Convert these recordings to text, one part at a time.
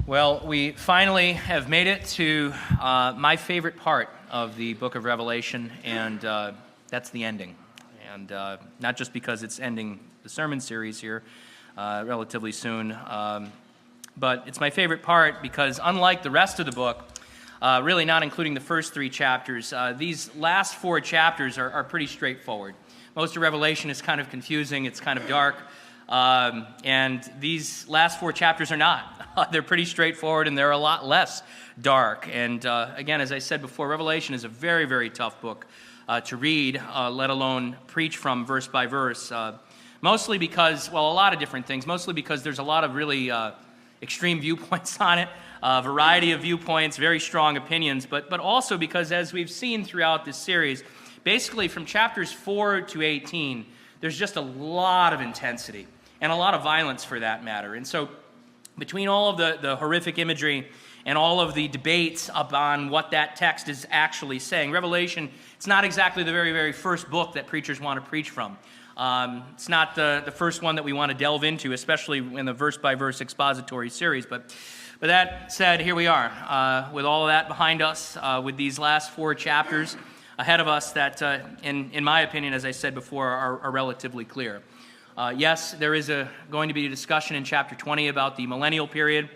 Well, we finally have made it to my favorite part of the book of Revelation, and that's the ending. And not just because it's ending the sermon series here relatively soon, but it's my favorite part because unlike the rest of the book, really not including the first three chapters, these last four chapters are pretty straightforward. Most of Revelation is kind of confusing, it's kind of dark, and these last four chapters are not. They're pretty straightforward, and they're a lot less dark. And again, as I said before, Revelation is a very, very tough book to read, let alone preach from verse by verse. Mostly because, well, a lot of different things. Mostly because there's a lot of really extreme viewpoints on it, a variety of viewpoints, very strong opinions, but also because, as we've seen throughout this series, basically from chapters 4 to 18, there's just a lot of intensity and a lot of violence for that matter. And so between all of the horrific imagery and all of the debates upon what that text is actually saying, Revelation, it's not exactly the very, very first book that preachers want to preach from. It's not the first one that we want to delve into, especially in the verse-by-verse expository series. But that said, here we are, with all of that behind us, with these last four chapters ahead of us that, in my opinion, as I said before, are relatively clear. Yes, there is going to be a discussion in chapter 20 about the millennial period,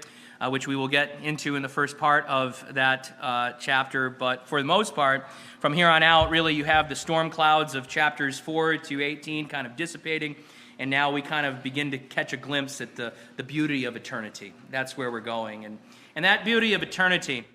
which we will get into in the first part of that chapter. But for the most part, from here on out, really you have the storm clouds of chapters 4 to 18 kind of dissipating, and now we kind of begin to catch a glimpse at the beauty of eternity. That's where we're going. And that beauty of eternity